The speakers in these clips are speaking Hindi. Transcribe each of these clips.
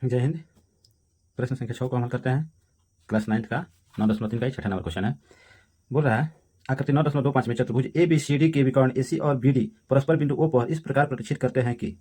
जय हिंद। प्रश्न संख्या 6 को हल करते हैं। क्लास 9 का 9.3 का ही 6ठा नंबर क्वेश्चन है। बोल रहा है आकृति 9.25 में चतुर्भुज ए बी सी डी के विकर्ण ए सी और बी डी परस्पर बिंदु ओ पर इस प्रकार प्रतिष्ठित करते हैं कि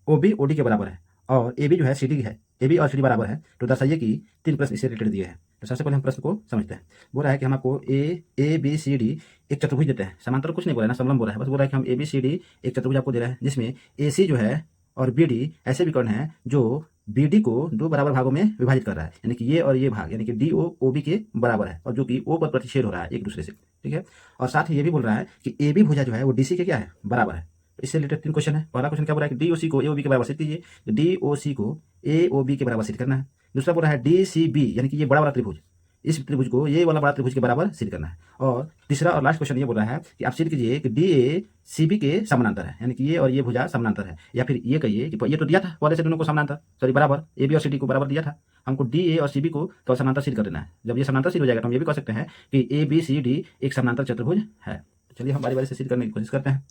ओ बी ओ डी के बराबर है और ए बी जो है सी डी है, ए बी और सी डी बराबर है। तो दर्शाइए कि 3 प्रश्न इससे रिलेटेड दिए हैं। तो सबसे पहले हम प्रश्न को समझते हैं। बोल रहा है कि हम आपको ए बी सी डी एक चतुर्भुज देते हैं। समांतर कुछ नहीं बोला है ना, समलंब बोला है। बस बोल रहा है कि हम ए बी सी डी एक चतुर्भुज आपको दे रहे हैं जिसमें ए सी जो है और बी डी ऐसे विकर्ण हैं जो बी डी को 2 बराबर भागों में विभाजित कर रहा है, यानी कि ये और ये भाग, यानी कि डी ओ ओ बी के बराबर है और जो कि ओ पर प्रतिच्छेद हो रहा है एक दूसरे से। ठीक है। और साथ ही ये भी बोल रहा है कि ए बी भुजा जो है वो डी सी के क्या है, बराबर है। तो इससे रिलेटेड 3 क्वेश्चन है। पहला क्वेश्चन क्या बोल रहा है कि डी ओ सी को ए ओ बी के बराबर सिद्ध कीजिए। डी ओ सी को ए ओ बी के बराबर सिद्ध करना है। दूसरा बोल रहा है डी सी बी, यानी कि ये बड़ा वाला त्रिभुज, इस त्रिभुज को ये वाला बड़ा त्रिभुज के बराबर सिद्ध करना है। और तीसरा और लास्ट क्वेश्चन ये बोल रहा है कि आप सिद्ध कीजिए कि डी ए सी बी के समानांतर है, यानी कि ये और ये भुजा समानांतर है। या फिर ये कहिए कि ये तो दिया था पहले से दोनों को समानांतर, सॉरी बराबर, ए बी और सी डी को बराबर दिया था। हमको डी ए और सी बी को तो समानांतर सिद्ध कर देना है। जब ये समानांतर सिद्ध हो जाएगा तो हम ये भी कह सकते हैं कि ए बी सी डी एक समानांतर चतुर्भुज है। तो चलिए हम बारी बारी से सिद्ध करने की कोशिश करते हैं।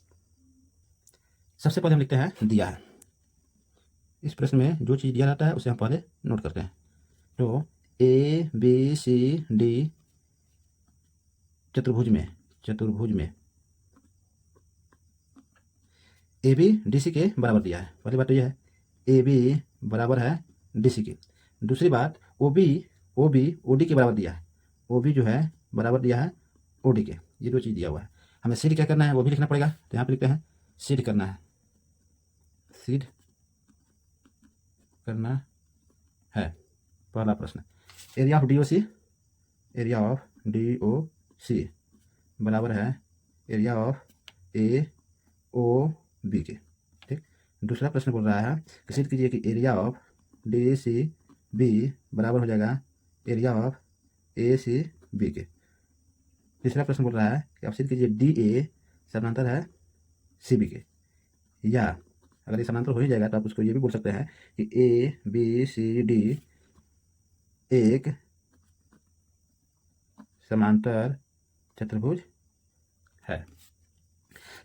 सबसे पहले हम लिखते हैं दिया है। इस प्रश्न में जो चीज़ दिया जाता है उसे हम पहले नोट करते हैं। तो ए बी सी डी चतुर्भुज में ए बी डी सी के बराबर दिया है। पहली बात तो यह है ए बी बराबर है डी सी के। दूसरी बात ओ बी ओ डी के बराबर दिया है। ओ बी जो है बराबर दिया है ओ डी के। ये 2 चीज़ दिया हुआ है। हमें सिद्ध क्या करना है वो भी लिखना पड़ेगा। तो यहाँ पे लिखते हैं सिद्ध करना है, सिद्ध करना है। पहला प्रश्न, area of D O C, area of D O C बराबर है area of A O B के। ठीक। दूसरा प्रश्न बोल रहा है कि सिद्ध कीजिए कि area of D C B बराबर हो जाएगा area of A C B के। तीसरा प्रश्न बोल रहा है कि आप सिद्ध कीजिए डी ए समानांतर है सी बी के। या अगर ये समानांतर हो ही जाएगा तो आप उसको ये भी बोल सकते हैं कि ए बी सी डी एक समांतर चतुर्भुज है।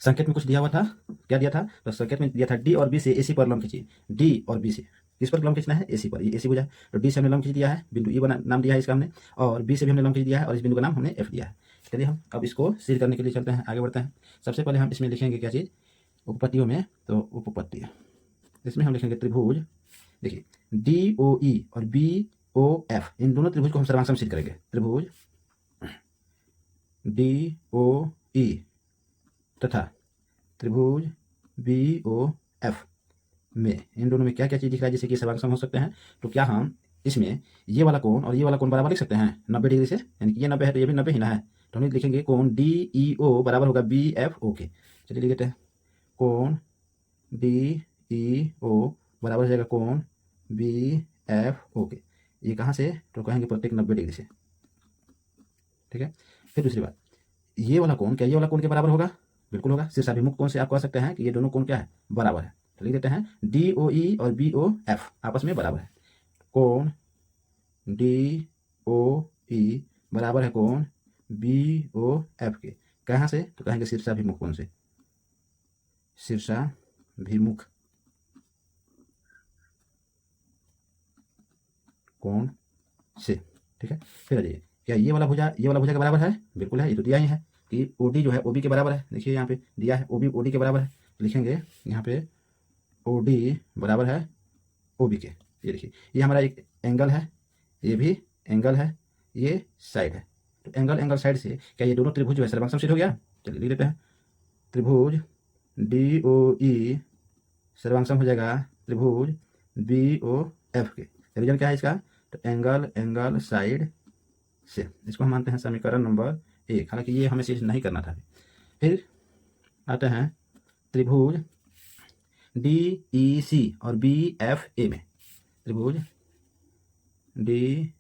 संकेत में कुछ दिया हुआ था, क्या दिया था? तो संकेत में दिया था डी और बी से एसी पर लंब खींचिए। डी और बी से किस पर लंब खींचना है? एसी पर। ये एसी भुजा है तो डी से हमने लंब खींच दिया है, बिंदु ई बना नाम दिया है इसका हमने, और बी से भी हमने लंब खींच दिया है और इस बिंदु का नाम हमने एफ दिया है। चलिए हम अब इसको सिद्ध करने के लिए चलते हैं, आगे बढ़ते हैं। सबसे पहले हम इसमें लिखेंगे क्या चीज़, उपपत्तियों में। तो उपपत्ति इसमें हम लिखेंगे त्रिभुज। देखिए डी ओ ई और बी ओ एफ, इन दोनों त्रिभुज को हम सर्वांग सिद्ध करेंगे। त्रिभुज डी ओ ई तथा त्रिभुज बी ओ एफ में, इन दोनों में क्या क्या चीज़ दिख रहा है जैसे कि सर्वांग सम हो सकते हैं। तो क्या हम इसमें ये वाला कोण और ये वाला कोण बराबर लिख सकते हैं 90 डिग्री से, यानी कि ये 90 है तो ये भी 90 ही ना है। तो हम लिखेंगे कोण डी ई ओ बराबर होगा बी एफ ओ के। चलिए लिख लेते हैं कोण डी ई ओ बराबर हो जाएगा कोण बी एफ ओ के। ये कहाँ से? तो कहेंगे प्रत्येक 90 डिग्री से। ठीक है। फिर दूसरी बात, ये वाला कोण क्या ये वाला कोण के बराबर होगा? बिल्कुल होगा। शीर्षाभिमुख कोण से आप कह सकते हैं कि ये दोनों कोण क्या है? बराबर है। तो लिख देते हैं डी ओ ई और बी ओ एफ आपस में बराबर है। कोण डी ओ ई बराबर है कोण बी ओ एफ के। कहाँ से? तो कहेंगे शीर्षाभिमुख कोण से, शीर्षाभिमुख कोण से। ठीक है। फिर आ जाइए, क्या ये वाला भुजा के बराबर है? बिल्कुल है, ये तो दिया ही है कि ओ डी जो है ओ बी के बराबर है। देखिए यहाँ पे दिया है ओ बी ओ डी के बराबर है। तो लिखेंगे यहाँ पे ओ डी बराबर है ओ बी के। ये देखिए ये हमारा एक एंगल है, ये भी एंगल है, ये साइड है। तो एंगल साइड से क्या ये दोनों त्रिभुज जो है सर्वांग समसिद्ध हो गया? चलिए लिख लेते हैं त्रिभुज डी ओ ई सर्वांग सम हो जाएगा त्रिभुज बी ओ एफ के। रीजन क्या है इसका? तो एंगल साइड से। इसको हम मानते हैं समीकरण नंबर 1। हालांकि ये हमें चीज नहीं करना था। फिर आते हैं त्रिभुज डी ई सी और बी एफ ए में। त्रिभुज डी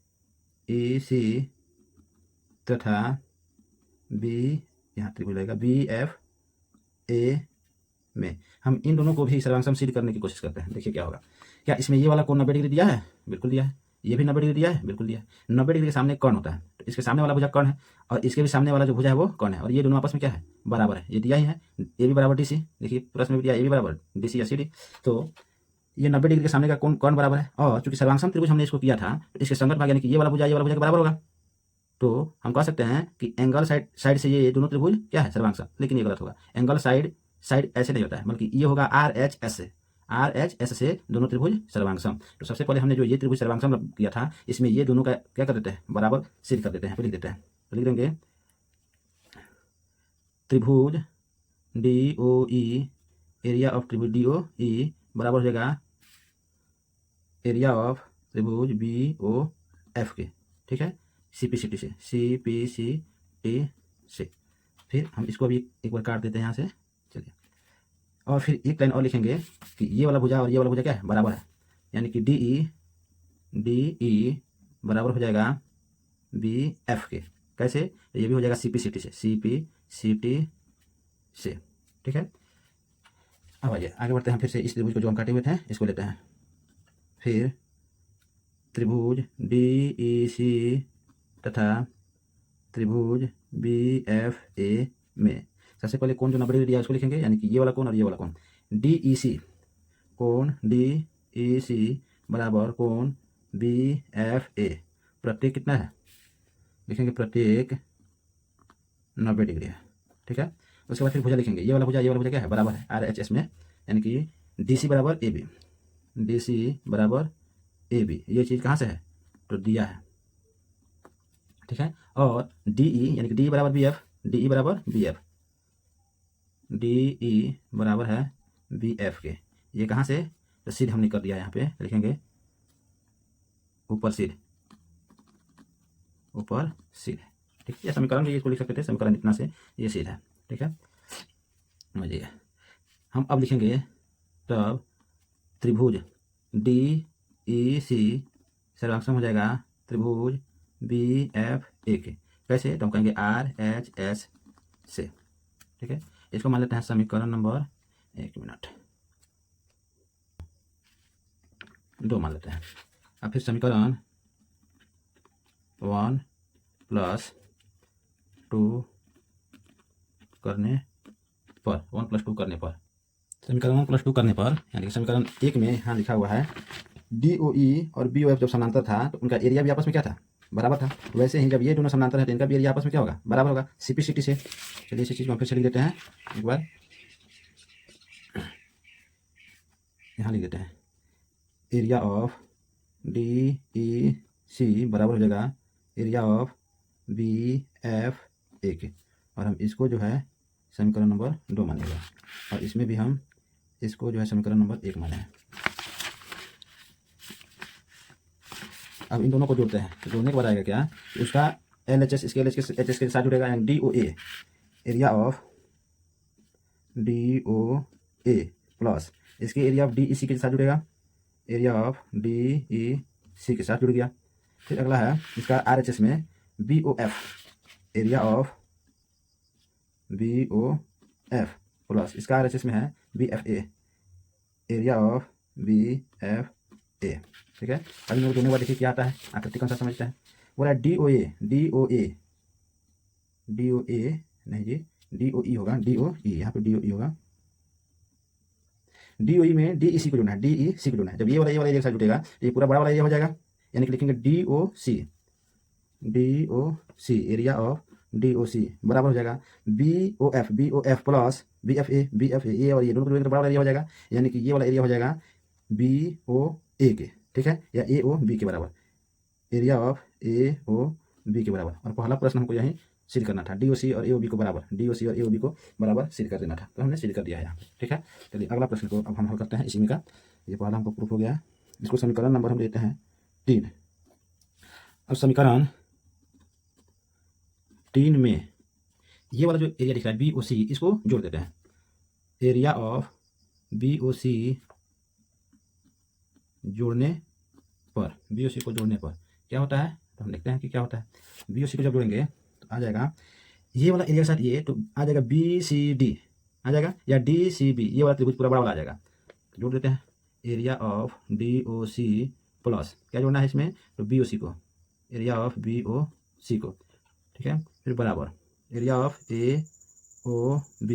ई सी तथा बी, यहाँ त्रिभुज लगेगा बी एफ ए में हम इन दोनों को भी सर्वांग सम सिद्ध करने की कोशिश करते हैं। देखिए क्या होगा। क्या इसमें ये वाला कोण 90 डिग्री दिया है? बिल्कुल दिया है। ये भी 90 डिग्री दिया है? बिल्कुल दिया है। 90 डिग्री के सामने कर्ण होता है, तो इसके सामने वाला भुजा कर्ण है और इसके भी सामने वाला जो भुजा है वो कर्ण है, और ये दोनों आपस में क्या है? बराबर है। ये दिया ही है, ए भी बराबर डी सी। देखिए प्रश्न में दिया ए भी बराबर डी सी या सी डी। तो ये 90 डिग्री के सामने का कौन बराबर है, और चूंकि सर्वांगसम त्रिभुज हमने इसको किया था तो इसके संगत भाग यानी कि ये वाला भुजा के बराबर होगा। तो हम कह सकते हैं कि एंगल साइड से ये दोनों त्रिभुज क्या है, सर्वांगसम। लेकिन ये गलत होगा, एंगल साइड ऐसे नहीं होता है, बल्कि ये होगा RHS से दोनों त्रिभुज सर्वांगसम। तो सबसे पहले हमने जो ये त्रिभुज सर्वांगसम किया था, इसमें ये दोनों का क्या कर देते हैं, बराबर सिद्ध कर देते हैं। तो लिख देते हैं, तो लिख देंगे त्रिभुज DOE, एरिया ऑफ त्रिभुज DOE बराबर हो जाएगा एरिया ऑफ त्रिभुज BOF के, ठीक है, CPCT से। फिर हम इसको भी एक बार काट देते हैं यहाँ से, चलिए। और फिर एक लाइन और लिखेंगे कि ये वाला भुजा और ये वाला भुजा क्या है, बराबर है, यानी कि DE बराबर हो जाएगा BF के। कैसे, ये भी हो जाएगा CPCT से, ठीक है। अब आइए आगे बढ़ते हैं, फिर से इस त्रिभुज को जो हम काटे हुए थे इसको लेते हैं। फिर त्रिभुज DEC तथा त्रिभुज BFA में सबसे पहले कौन जो 90 डिग्री दिया उसको लिखेंगे, यानी कि ये वाला कौन और ये वाला कौन। DEC बराबर कौन BFA, प्रत्येक कितना है, लिखेंगे प्रत्येक 90 डिग्री है, ठीक है। उसके बाद फिर भुजा लिखेंगे, ये वाला भुजा क्या है, बराबर है RHS में, यानी कि DC बराबर AB, ये चीज़ कहाँ से है, तो दिया है, ठीक है। और DE यानी कि DE बराबर BF, DE बराबर है BF के। ये कहाँ से, तो सिद्ध हमने कर दिया है, यहाँ पे लिखेंगे ऊपर सिद्ध, ठीक है। समीकरण भी इसको लिख सकते थे, समीकरण इतना से ये सिद्ध है, ठीक है। समझिए, हम अब लिखेंगे तब त्रिभुज DEC सर्वांगसम हो जाएगा त्रिभुज BFA के। कैसे, तो हम कहेंगे RHS से, ठीक है। इसको मान लेते हैं समीकरण नंबर 2 मान लेते हैं। अब फिर समीकरण 1 + 2 करने पर, समीकरण 1 + 2 करने पर, यानी कि समीकरण 1 में यहाँ लिखा हुआ है DOE और BOF जब समानांतर था तो उनका एरिया भी आपस में क्या था, बराबर था। वैसे ही जब ये दोनों समानांतर है तो इनका भी एरिया आपस में क्या होगा, बराबर होगा, CPCT से। चलिए इसी चीज़ को हम फिर से लिख देते हैं एक बार, यहाँ लिख देते हैं एरिया ऑफ DEC बराबर हो जाएगा एरिया ऑफ BFA के। और हम इसको जो है समीकरण नंबर 2 मानेगा, और इसमें भी हम इसको जो है समीकरण नंबर 1 माने हैं। अब इन दोनों को जोड़ते हैं, तो जोड़ने के बाद आएगा क्या, उसका LHS इसके LHS के साथ जुड़ेगा, यानी DOA, area of DOA plus इसके एरिया ऑफ DEC के साथ जुड़ेगा, एरिया ऑफ DEC के साथ जुड़ गया। फिर अगला है इसका RHS में BOF, area of BOF plus इसका RHS में है BFA, एरिया ऑफ BFA, ठीक है। अब इन दोनों बार देखिए क्या आता है, आकृति कौन सा समझते हैं। बोला DOA नहीं जी, DOE होगा, DOE, यहाँ पे DOE होगा। DOE में DEC को जोड़ना है, DEC को जोड़ना है। जब ये वाला एरिया एक साथ जुटेगा तो ये पूरा बड़ा वाला एरिया हो जाएगा, यानी कि लिखेंगे DOC, एरिया ऑफ DOC बराबर हो जाएगा BOF प्लस BFA, ये और ये दोनों बड़ा वाला एरिया हो जाएगा, यानी कि ये वाला एरिया हो जाएगा BOA के, ठीक है, या AOB के बराबर, एरिया ऑफ AOB के बराबर। और पहला प्रश्न हमको यहीं सिद्ध करना था, DOC और AOB को बराबर सिद्ध कर देना था, तो हमने सिद्ध कर दिया है यहाँ पे, ठीक है। चलिए अगला प्रश्न को अब हम हल करते हैं इसी में का। ये पहला हमको प्रूफ हो गया, इसको समीकरण नंबर हम लेते हैं 3। अब समीकरण 3 में ये वाला जो एरिया दिख रहा है BOC, इसको जोड़ देते हैं, एरिया ऑफ BOC जोड़ने पर, BOC को जोड़ने पर क्या होता है, तो हम देखते हैं कि क्या होता है। BOC को जब जोड़ेंगे तो आ जाएगा ये वाला एरिया के साथ ये, तो आ जाएगा BCD आ जाएगा, या DCB, ये वाला त्रिभुज पूरा बड़ा वाला आ जाएगा। तो जोड़ देते हैं एरिया ऑफ DOC प्लस क्या जोड़ना है इसमें, तो BOC को, एरिया ऑफ BOC को, ठीक है। फिर बराबर area of AOB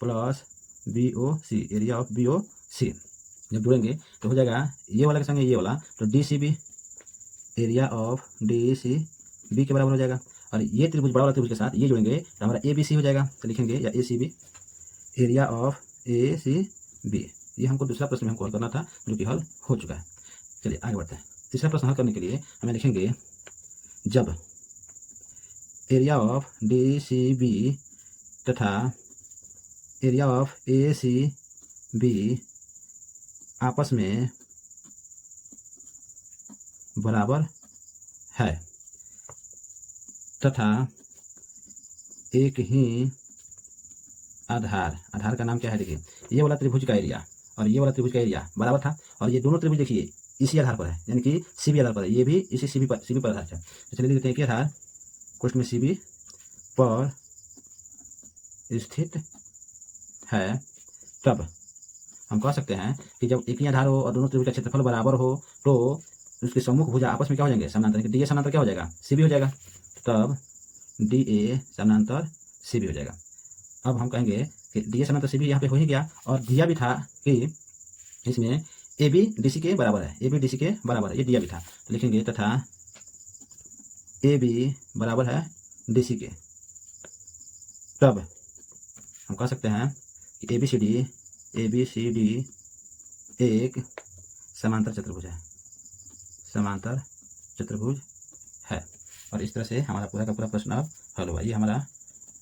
plus BOC, area of BOC, जब जोड़ेंगे तो हो जाएगा ये वाला के संगे ये वाला, तो D C B, area of D C B के बराबर हो जाएगा। और ये त्रिभुज बड़ा वाला त्रिभुज के साथ ये जोड़ेंगे तो हमारा ए बी सी हो जाएगा। तो लिखेंगे या A C B, area of A C B. ये हमको दूसरा प्रश्न में हमको हल करना था, जो कि हल हो चुका है। चलिए आगे बढ़ते हैं। तीसरा प्रश्न हल करने के लिए हमें लिखेंगे जब area of D C B तथा area of A C B आपस में बराबर है तथा एक ही आधार का नाम क्या है, देखिए ये वाला त्रिभुज का एरिया और ये वाला त्रिभुज का एरिया बराबर था, और ये दोनों त्रिभुज देखिए इसी आधार पर है, यानी कि सीबी आधार पर है, ये भी इसी सीबी पर आधार है। तो चलिए देखते हैं कि आधार क्वेश्चन में सीबी पर स्थित है, तब हम कह सकते हैं कि जब एक ही आधार हो और दोनों त्रिभुज का क्षेत्रफल बराबर हो तो उसके सम्मुख भुजा आपस में क्या हो जाएंगे, समानांतर। डी ए समानांतर क्या हो जाएगा, सीबी हो जाएगा। तब डी ए समानांतर सीबी हो जाएगा। अब हम कहेंगे कि डी ए समानांतर सीबी यहाँ पे हो ही गया, और दिया भी था कि इसमें ए बी डी सी के बराबर है, ए बी डी सी के बराबर है, ये दिया भी था। तो लिखेंगे तथा ए बी बराबर है डी सी के, तब हम कह सकते हैं कि ए बी सी डी एक समांतर चतुर्भुज है। और इस तरह से हमारा पूरा का पूरा प्रश्न अब हल हुआ। ये हमारा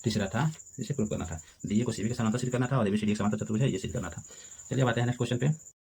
तीसरा था, इसे प्रूव करना था। डी ए को सी बी के समांतर सिद्ध करना था और ए बी सी डी एक समांतर चतुर्भुज है, ये सिद्ध करना था। चलिए अब आते हैं नेक्स्ट क्वेश्चन पे।